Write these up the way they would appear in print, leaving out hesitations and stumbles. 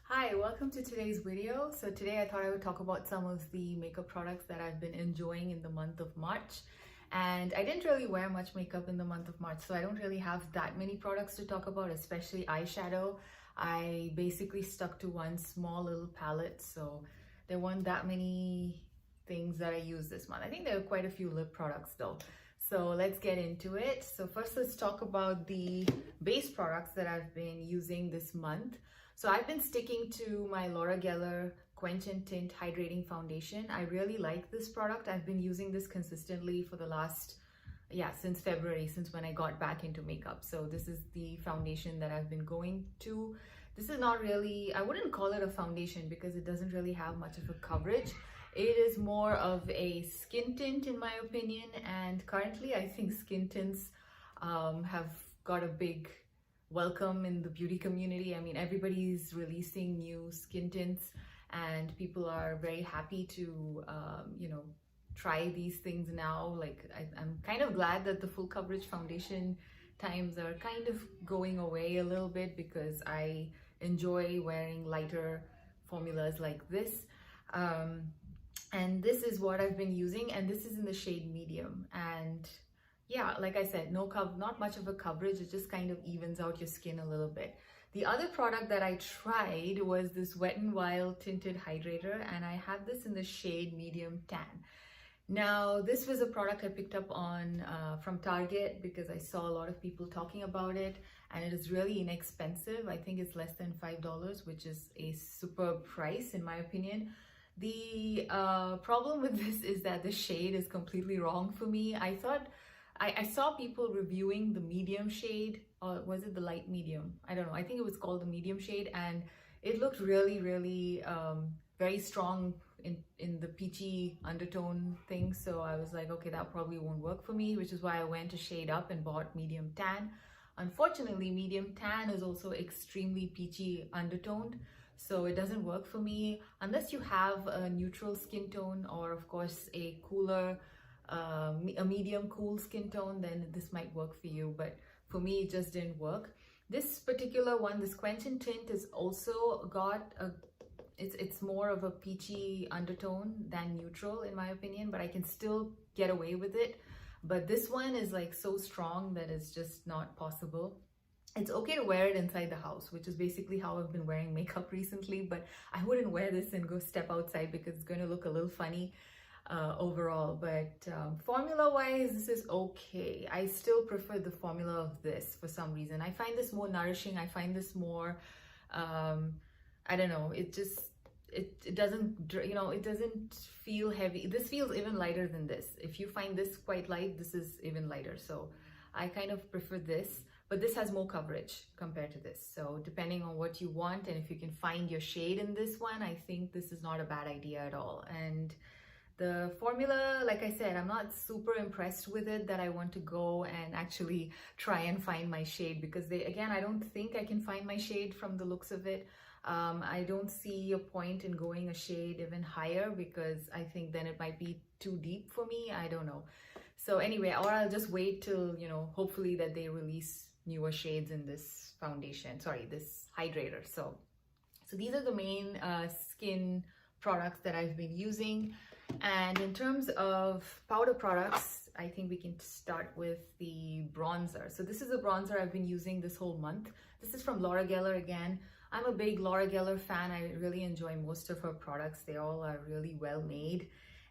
Hi, welcome to today's video. So today I thought I would talk about some of the makeup products that I've been enjoying in the month of March. And I didn't really wear much makeup in the month of March, so I don't really have that many products to talk about, especially eyeshadow. I basically stuck to one small little palette, so there weren't that many things that I used this month. I think there are quite a few lip products though. So let's get into it. So first let's talk about the base products that I've been using this month. So I've been sticking to my L'Oreal Quench and Tint Hydrating Foundation. I really like this product. I've been using this consistently for the last, since February, since when I got back into makeup. So this is the foundation that I've been going to. This is not really, I wouldn't call it a foundation because it doesn't really have much of a coverage. It is more of a skin tint in my opinion. And currently I think skin tints have got a big welcome in the beauty community. I mean, everybody's releasing new skin tints and people are very happy to try these things now. Like I'm kind of glad that the full coverage foundation times are kind of going away a little bit because I enjoy wearing lighter formulas like this. And this is what I've been using, and this is in the shade medium. And yeah, like I said, not much of a coverage. It just kind of evens out your skin a little bit. The other product that I tried was this Wet n Wild Tinted Hydrator, and I have this in the shade medium tan. Now, this was a product I picked up on from Target because I saw a lot of people talking about it, and it is really inexpensive. I think it's less than $5, which is a superb price in my opinion. The problem with this is that the shade is completely wrong for me. I saw people reviewing the medium shade, or was it the light medium? I don't know. I think it was called the medium shade, and it looked really, really very strong in the peachy undertone thing. So I was like, okay, that probably won't work for me, which is why I went a shade up and bought medium tan. Unfortunately, medium tan is also extremely peachy undertoned, so it doesn't work for me unless you have a neutral skin tone or of course a cooler a medium cool skin tone. Then this might work for you, but for me it just didn't work. This particular one, this Quench and Tint, is also got a it's more of a peachy undertone than neutral in my opinion, but I can still get away with it. But this one is like so strong that it's just not possible. It's okay to wear it inside the house, which is basically how I've been wearing makeup recently, but I wouldn't wear this and go step outside because it's going to look a little funny overall. But formula wise, this is okay. I still prefer the formula of this for some reason. I find this more nourishing. I find this more I don't know, it doesn't, it doesn't feel heavy. This feels even lighter than this. If you find this quite light, this is even lighter. So I kind of prefer this, but this has more coverage compared to this. So depending on what you want and if you can find your shade in this one, I think this is not a bad idea at all. And the formula, like I said, I'm not super impressed with it that I want to go and actually try and find my shade, because I don't think I can find my shade from the looks of it. I don't see a point in going a shade even higher because I think then it might be too deep for me. I don't know. So anyway, or I'll just wait till, hopefully that they release newer shades in this foundation, this hydrator. So these are the main skin products that I've been using. And in terms of powder products, I think we can start with the bronzer. So this is a bronzer I've been using this whole month. This is from L'Oreal again. I'm a big L'Oreal fan. I really enjoy most of her products. They all are really well made.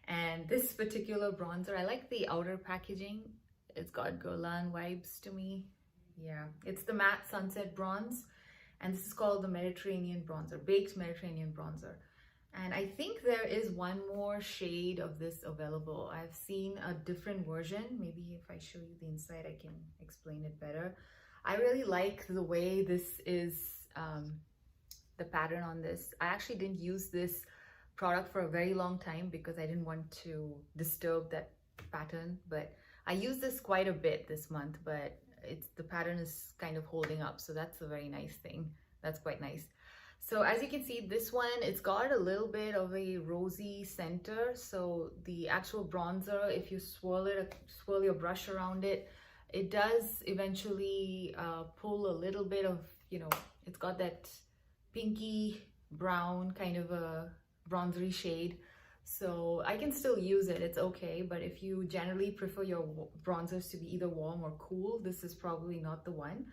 And this particular bronzer, I like the outer packaging. It's got Guerlain vibes to me. Yeah, it's the Matte Sunset Bronze. And this is called the Mediterranean Bronzer, Baked Mediterranean Bronzer. And I think there is one more shade of this available. I've seen a different version. Maybe if I show you the inside, I can explain it better. I really like the way this is, the pattern on this. I actually didn't use this product for a very long time because I didn't want to disturb that pattern, but I used this quite a bit this month, but the pattern is kind of holding up. So that's a very nice thing. That's quite nice. So as you can see, this one, it's got a little bit of a rosy center. So the actual bronzer, if you swirl your brush around it, it does eventually pull a little bit of, it's got that pinky brown, kind of a bronzery shade. So I can still use it, it's okay. But if you generally prefer your bronzers to be either warm or cool, this is probably not the one.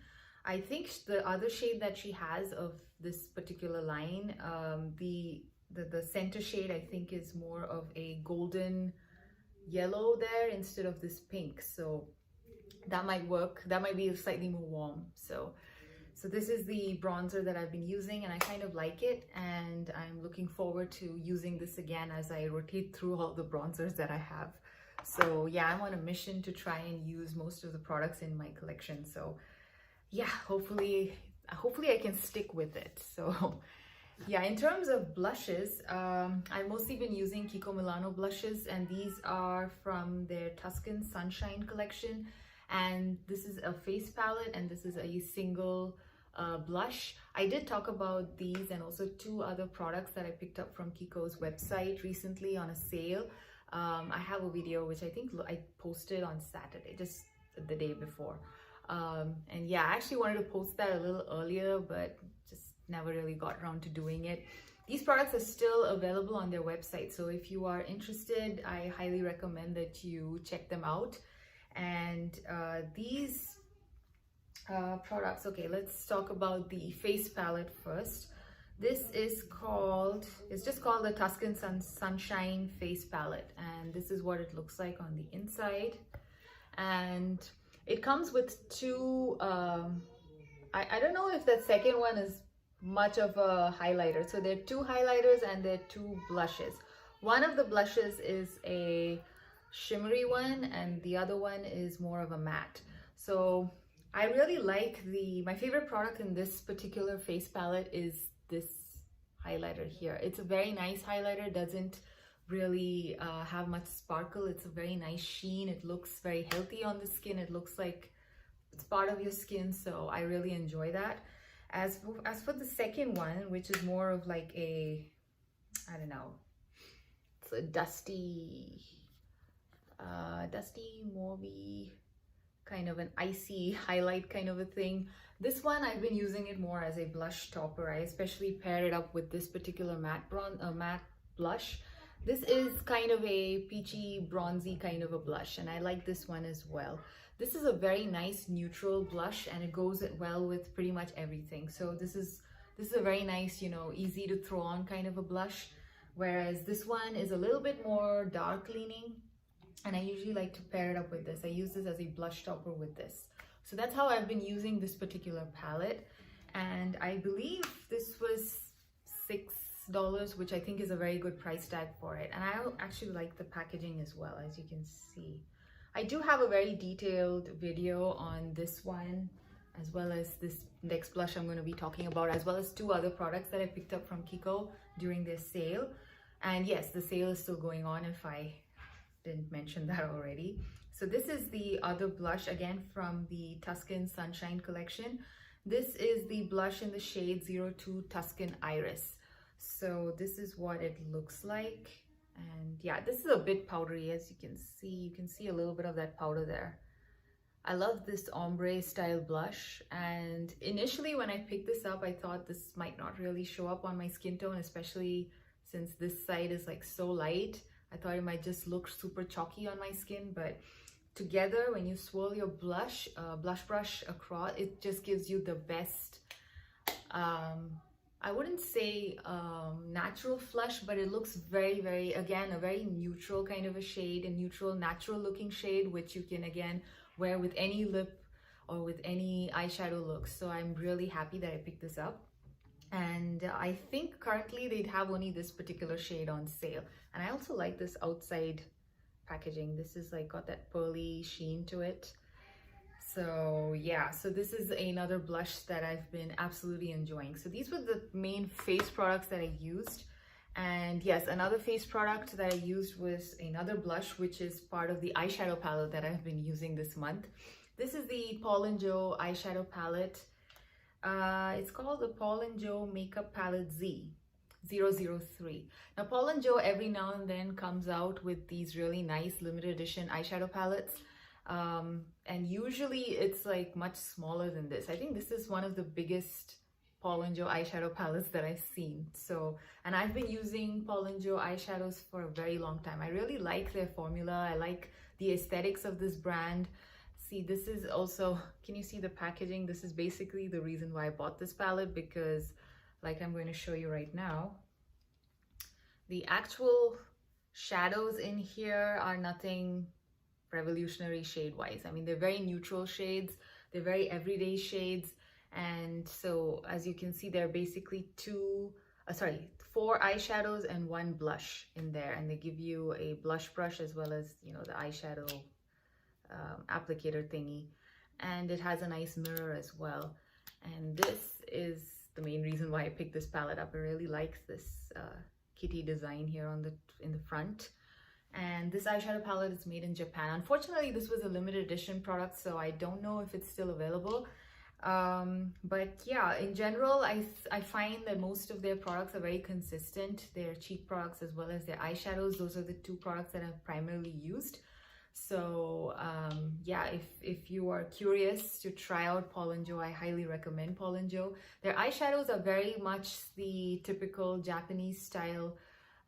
I think the other shade that she has of this particular line, the center shade, I think is more of a golden yellow there instead of this pink. So that might work. That might be slightly more warm. So this is the bronzer that I've been using, and I kind of like it, and I'm looking forward to using this again as I rotate through all the bronzers that I have. So yeah, I'm on a mission to try and use most of the products in my collection. So yeah, hopefully I can stick with it. So yeah, in terms of blushes, I've mostly been using Kiko Milano blushes, and these are from their Tuscan Sunshine collection. And this is a face palette, and this is a single blush. I did talk about these and also two other products that I picked up from Kiko's website recently on a sale. I have a video which I think I posted on Saturday, just the day before. And yeah, I actually wanted to post that a little earlier, but just never really got around to doing it. These products are still available on their website, so if you are interested, I highly recommend that you check them out. And these products, okay, let's talk about the face palette first. This is called, it's just called the Tuscan Sunshine Face Palette, and this is what it looks like on the inside. And it comes with two, I don't know if that second one is much of a highlighter. So there are two highlighters and there are two blushes. One of the blushes is a shimmery one, and the other one is more of a matte. So I really like my favorite product in this particular face palette is this highlighter here. It's a very nice highlighter, doesn't really have much sparkle. It's a very nice sheen. It looks very healthy on the skin. It looks like it's part of your skin, so I really enjoy that. As for the second one, which is more of like a, I don't know, it's a dusty mauvey, kind of an icy highlight kind of a thing. This one, I've been using it more as a blush topper. I especially pair it up with this particular matte blush. This is kind of a peachy, bronzy kind of a blush, and I like this one as well. This is a very nice neutral blush, and it goes well with pretty much everything. So this is a very nice, you know, easy to throw on kind of a blush, whereas this one is a little bit more dark leaning, and I usually like to pair it up with this. I use this as a blush topper with this. So that's how I've been using this particular palette, and I believe this was $6, which I think is a very good price tag for it. And I actually like the packaging as well, as you can see. I do have a very detailed video on this one, as well as this next blush I'm going to be talking about, as well as two other products that I picked up from Kiko during their sale. And yes, the sale is still going on, if I didn't mention that already. So this is the other blush, again from the Tuscan Sunshine collection. This is the blush in the shade 02 Tuscan Iris. So this is what it looks like. And yeah, this is a bit powdery, as you can see. You can see a little bit of that powder there. I love this ombre style blush, and initially when I picked this up, I thought this might not really show up on my skin tone, especially since this side is like so light. I thought it might just look super chalky on my skin, but together when you swirl your blush brush across, it just gives you the best, I wouldn't say natural flush, but it looks very, very, again, a very neutral kind of a shade, a neutral, natural looking shade, which you can again wear with any lip or with any eyeshadow look. So I'm really happy that I picked this up. And I think currently they'd have only this particular shade on sale. And I also like this outside packaging. This is like got that pearly sheen to it. So yeah, so this is another blush that I've been absolutely enjoying. So these were the main face products that I used. And yes, another face product that I used was another blush, which is part of the eyeshadow palette that I've been using this month. This is the Paul & Joe eyeshadow palette. It's called the Paul & Joe Makeup Palette Z003. Now Paul & Joe every now and then comes out with these really nice limited edition eyeshadow palettes. And usually it's like much smaller than this. I think this is one of the biggest Paul & Joe eyeshadow palettes that I've seen. So, and I've been using Paul & Joe eyeshadows for a very long time. I really like their formula. I like the aesthetics of this brand. See, this is also, can you see the packaging? This is basically the reason why I bought this palette, because like I'm going to show you right now, the actual shadows in here are nothing revolutionary shade wise. I mean, they're very neutral shades, they're very everyday shades. And so as you can see, there are basically four eyeshadows and one blush in there, and they give you a blush brush as well as, you know, the eyeshadow applicator thingy, and it has a nice mirror as well. And this is the main reason why I picked this palette up. I really like this kitty design here in the front. And this eyeshadow palette is made in Japan. Unfortunately, this was a limited edition product, so I don't know if it's still available. But yeah, in general, I find that most of their products are very consistent. Their cheek products as well as their eyeshadows, those are the two products that I've primarily used. So yeah, if you are curious to try out Paul & Joe, I highly recommend Paul & Joe. Their eyeshadows are very much the typical Japanese style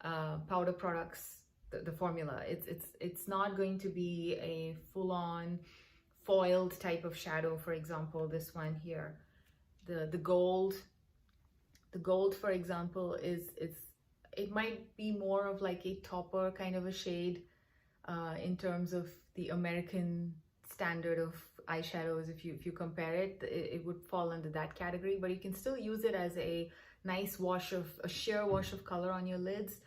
powder products. The formula, it's not going to be a full-on foiled type of shadow. For example, this one here, the gold, for example, it might be more of like a topper kind of a shade in terms of the American standard of eyeshadows. If you compare it, it would fall under that category, but you can still use it as a nice sheer wash of color on your lids.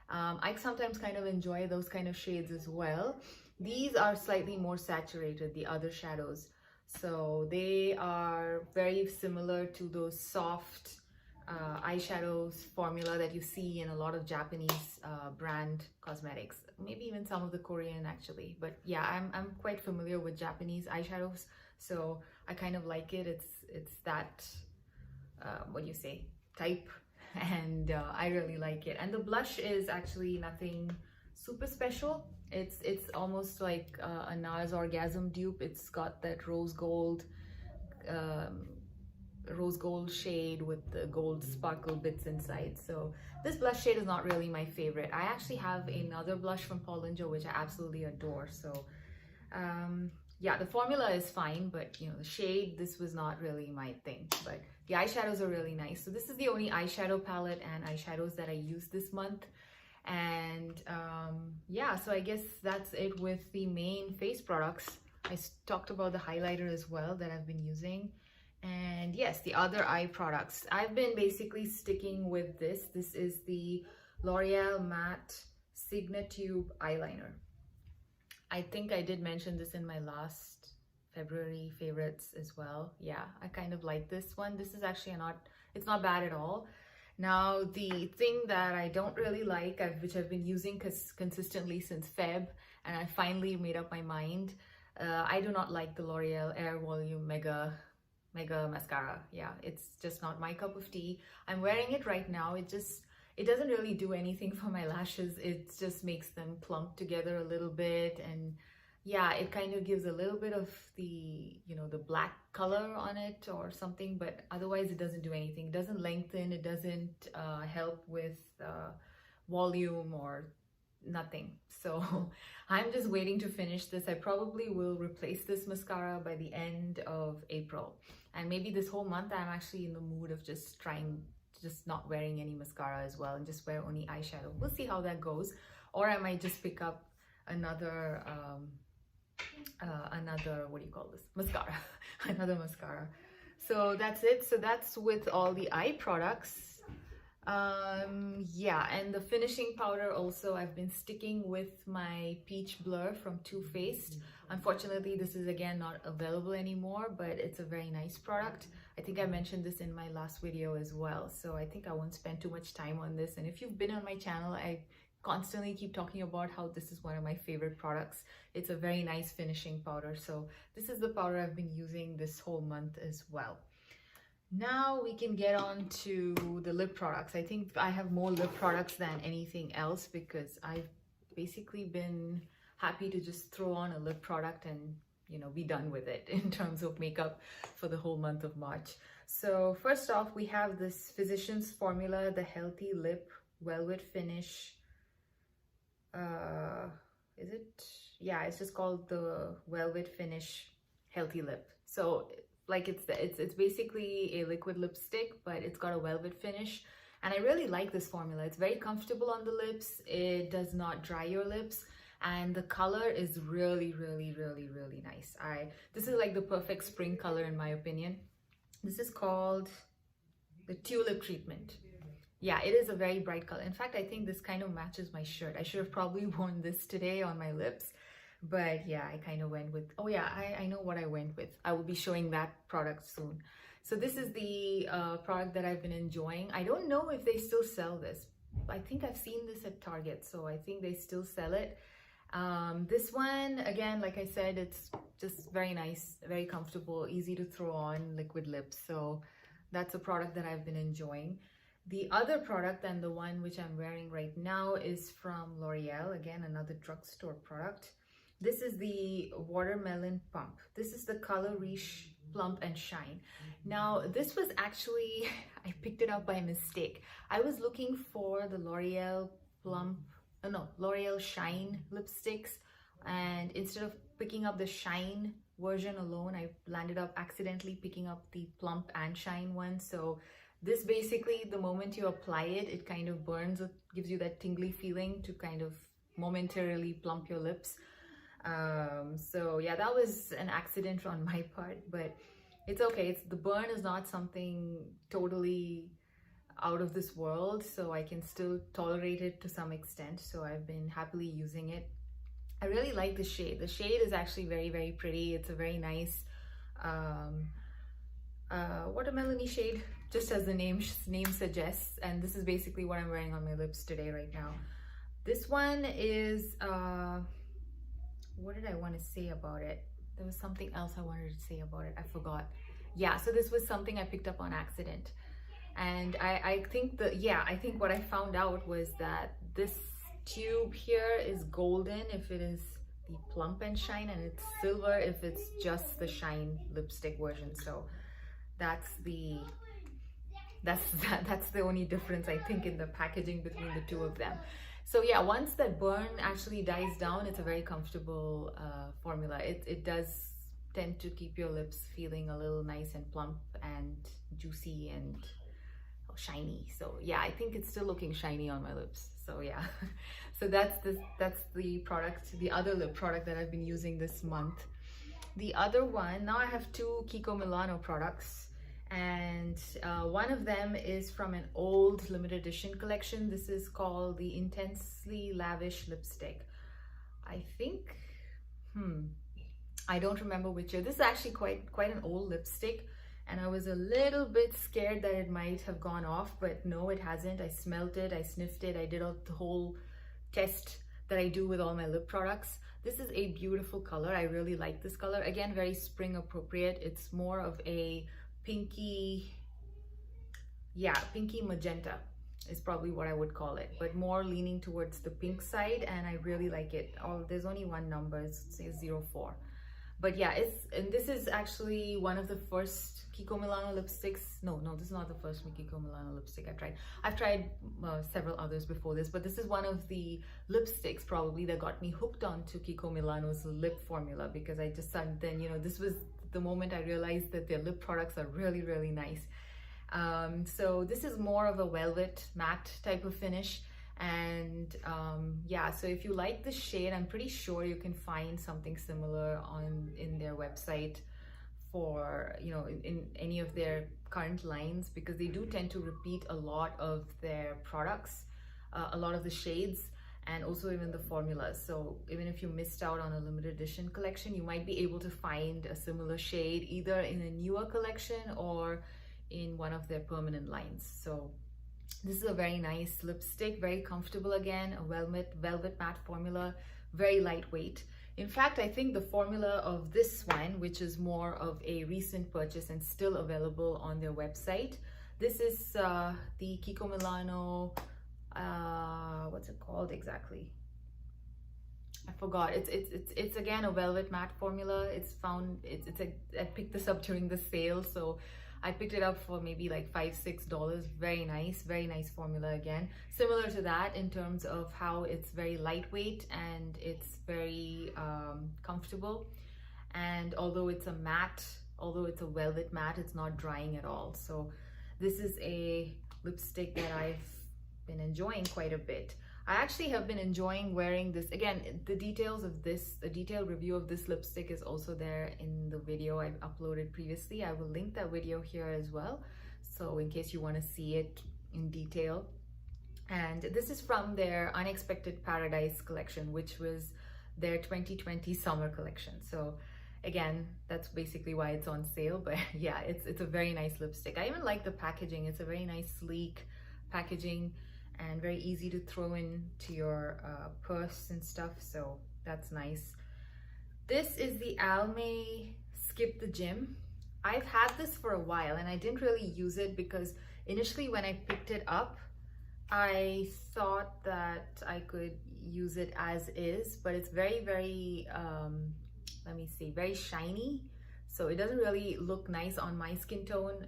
I sometimes kind of enjoy those kind of shades as well. These are slightly more saturated, the other shadows. So they are very similar to those soft eyeshadows formula that you see in a lot of Japanese brand cosmetics. Maybe even some of the Korean actually. But yeah, I'm quite familiar with Japanese eyeshadows. So I kind of like it. It's that, what do you say, type. And I really like it. And the blush is actually nothing super special. It's almost like a NARS Orgasm dupe. It's got that rose gold shade with the gold sparkle bits inside. So this blush shade is not really my favorite. I actually have another blush from Paul & Joe which I absolutely adore. So yeah, the formula is fine, but you know, the shade, this was not really my thing. But the eyeshadows are really nice. So this is the only eyeshadow palette and eyeshadows that I used this month. And yeah, so I guess that's it with the main face products. I talked about the highlighter as well that I've been using. And yes, the other eye products. I've been basically sticking with this. This is the L'Oreal Matte Signatube eyeliner. I think I did mention this in my last February favorites as well. Yeah, I kind of like this one. This is actually it's not bad at all. Now, the thing that I don't really like, which I've been using consistently since Feb, and I finally made up my mind, I do not like the L'Oreal Air Volume Mega Mascara. Yeah, it's just not my cup of tea. I'm wearing it right now. It doesn't really do anything for my lashes. It just makes them plump together a little bit. And yeah, it kind of gives a little bit of the, you know, the black color on it or something, but otherwise it doesn't do anything. It doesn't lengthen. It doesn't help with volume or nothing. So I'm just waiting to finish this. I probably will replace this mascara by the end of April. And maybe this whole month I'm actually in the mood of just not wearing any mascara as well and just wear only eyeshadow. We'll see how that goes. Or I might just pick up another what do you call this, mascara. Another mascara. So that's it. So that's with all the eye products. Yeah, and the finishing powder also, I've been sticking with my peach blur from Too Faced. Unfortunately, this is again not available anymore, but it's a very nice product. I think I mentioned this in my last video as well, so I think I won't spend too much time on this. And if you've been on my channel, I constantly keep talking about how this is one of my favorite products. It's a very nice finishing powder. So this is the powder I've been using this whole month as well. Now we can get on to the lip products. I think I have more lip products than anything else because I've basically been happy to just throw on a lip product and you know, be done with it in terms of makeup for the whole month of March. So first off, we have this Physicians Formula, the Healthy Lip Velvet Finish. Is it? Yeah, it's just called the Velvet Finish Healthy Lip. So like it's basically a liquid lipstick, but it's got a velvet finish. And I really like this formula. It's very comfortable on the lips. It does not dry your lips. And the color is really, really, really, really nice. This is like the perfect spring color in my opinion. This is called the Tulip Treatment. Yeah, it is a very bright color. In fact, I think this kind of matches my shirt. I should have probably worn this today on my lips. But yeah, I kind of went with, oh yeah, I know what I went with. I will be showing that product soon. So this is the product that I've been enjoying. I don't know if they still sell this. I think I've seen this at Target, so I think they still sell it. This one, again, like I said, it's just very nice, very comfortable, easy to throw on liquid lips. So that's a product that I've been enjoying. The other product, and the one which I'm wearing right now, is from L'Oreal. Again, another drugstore product. This is the Watermelon Pump. This is the color Riche Plump and Shine. Now, this was actually, I picked it up by mistake. I was looking for the L'Oreal L'Oreal Shine lipsticks, and instead of picking up the Shine version alone, I landed up accidentally picking up the Plump and Shine one. So this basically, the moment you apply it, it kind of burns, it gives you that tingly feeling to kind of momentarily plump your lips. So yeah, that was an accident on my part, but it's okay. The burn is not something totally out of this world, so I can still tolerate it to some extent. So I've been happily using it. I really like the shade. The shade is actually very, very pretty. It's a very nice watermelon-y shade, just as the name suggests. And this is basically what I'm wearing on my lips today right now. This one is what did I want to say about it? There was something else I wanted to say about it. I forgot. Yeah, so this was something I picked up on accident. And I think what I found out was that this tube here is golden if it is the Plump and Shine, and it's silver if it's just the Shine lipstick version. So that's the only difference, I think, in the packaging between the two of them. So yeah, once that burn actually dies down, it's a very comfortable formula. It does tend to keep your lips feeling a little nice and plump and juicy and shiny. So yeah, I think it's still looking shiny on my lips. So yeah, so that's the product, the other lip product that I've been using this month. The other one, now I have two Kiko Milano products, and one of them is from an old limited edition collection. This is called the Intensely Lavish Lipstick. I think, I don't remember which year. This is actually quite an old lipstick, and I was a little bit scared that it might have gone off, but no, it hasn't. I smelled it, I sniffed it, I did the whole test that I do with all my lip products. This is a beautiful color. I really like this color. Again, very spring appropriate. It's more of a pinky magenta is probably what I would call it, but more leaning towards the pink side, and I really like it. There's only one number, it says 04. But yeah, and this is actually one of the first Kiko Milano lipsticks. No, this is not the first Kiko Milano lipstick I've tried. I've tried several others before this, but this is one of the lipsticks probably that got me hooked onto Kiko Milano's lip formula, because I just started then, this was the moment I realized that their lip products are really, really nice. So this is more of a velvet matte type of finish. And yeah, so if you like the shade, I'm pretty sure you can find something similar in their website for, in any of their current lines, because they do tend to repeat a lot of their products, a lot of the shades, and also even the formulas. So even if you missed out on a limited edition collection, you might be able to find a similar shade either in a newer collection or in one of their permanent lines. So this is a very nice lipstick, very comfortable, again, a velvet matte formula, very lightweight. In fact, I think the formula of this one, which is more of a recent purchase and still available on their website, this is the Kiko Milano, what's it called exactly? I forgot. It's again a velvet matte formula. I picked this up during the sale, so I picked it up for maybe like $5-6. Very nice formula again. Similar to that in terms of how it's very lightweight and it's very comfortable. And although it's a matte, although it's a velvet matte, it's not drying at all. So this is a lipstick that I've been enjoying quite a bit. I actually have been enjoying wearing this. Again, the detailed review of this lipstick is also there in the video I've uploaded previously. I will link that video here as well, so in case you want to see it in detail. And this is from their Unexpected Paradise collection, which was their 2020 summer collection. So again, that's basically why it's on sale. But yeah, it's a very nice lipstick. I even like the packaging. It's a very nice, sleek packaging and very easy to throw into your purse and stuff, so that's nice. This is the Almay Skip the Gym. I've had this for a while and I didn't really use it because initially when I picked it up, I thought that I could use it as is, but it's very let me see, very shiny, so it doesn't really look nice on my skin tone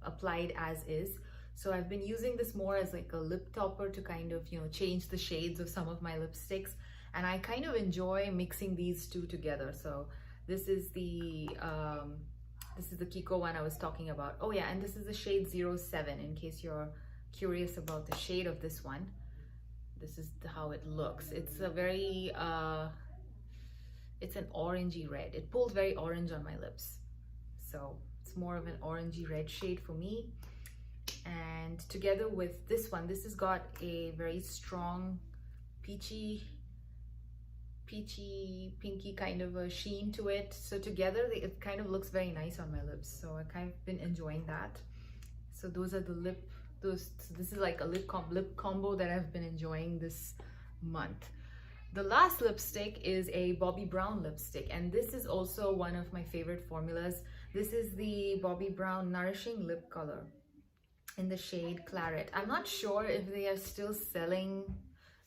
applied as is. So I've been using this more as like a lip topper to kind of, you know, change the shades of some of my lipsticks, and I kind of enjoy mixing these two together. So this is the Kiko one I was talking about. Oh yeah, and this is the shade 07 in case you're curious about the shade of this one. This is how it looks. It's a very it's an orangey red. It pulls very orange on my lips, so it's more of an orangey red shade for me. And together with this one, this has got a very strong peachy pinky kind of a sheen to it. So together it kind of looks very nice on my lips, so I kind of been enjoying that. So those are the this is like a lip combo that I've been enjoying this month. The last lipstick is a Bobbi Brown lipstick, and this is also one of my favorite formulas. This is the Bobbi Brown Nourishing Lip Color in the shade Claret. I'm not sure if they are still selling.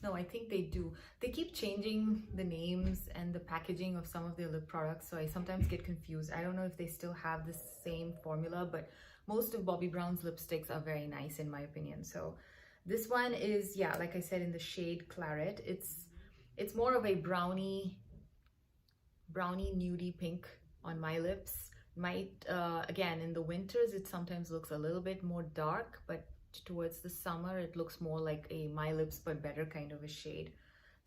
No, I think they do. They keep changing the names and the packaging of some of their lip products, so I sometimes get confused. I don't know if they still have the same formula, but most of Bobbi Brown's lipsticks are very nice in my opinion. So this one is, yeah, like I said, in the shade Claret. It's more of a brownie nudie pink on my lips. Might again, in the winters it sometimes looks a little bit more dark, but towards the summer it looks more like a My Lips But Better kind of a shade.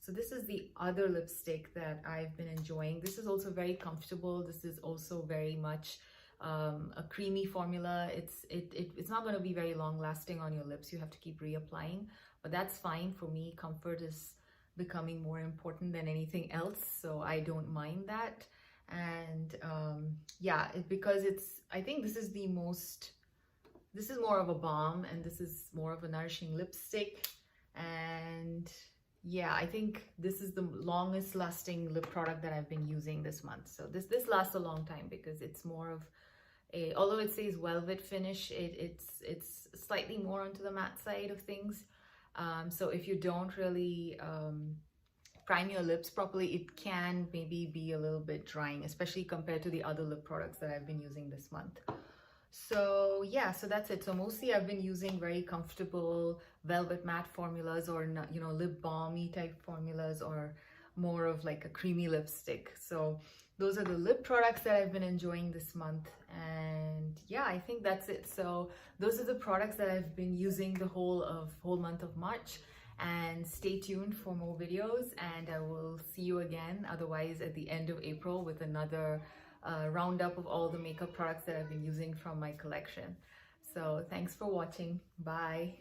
So this is the other lipstick that I've been enjoying. This is also very comfortable. This is also very much a creamy formula. It's not going to be very long lasting on your lips. You have to keep reapplying, but that's fine for me. Comfort is becoming more important than anything else, so I don't mind that. And yeah, because I think this is more of a balm and this is more of a nourishing lipstick. And yeah, I think this is the longest lasting lip product that I've been using this month. So this lasts a long time because it's more of a, although it says velvet finish, it's slightly more onto the matte side of things. So if you don't really prime your lips properly, it can maybe be a little bit drying, especially compared to the other lip products that I've been using this month. So yeah, so that's it. So mostly I've been using very comfortable velvet matte formulas, or, you know, lip balmy type formulas, or more of like a creamy lipstick. So those are the lip products that I've been enjoying this month. And yeah, I think that's it. So those are the products that I've been using the whole month of March. And stay tuned for more videos, and I will see you again otherwise at the end of April with another roundup of all the makeup products that I've been using from my collection. So thanks for watching. Bye.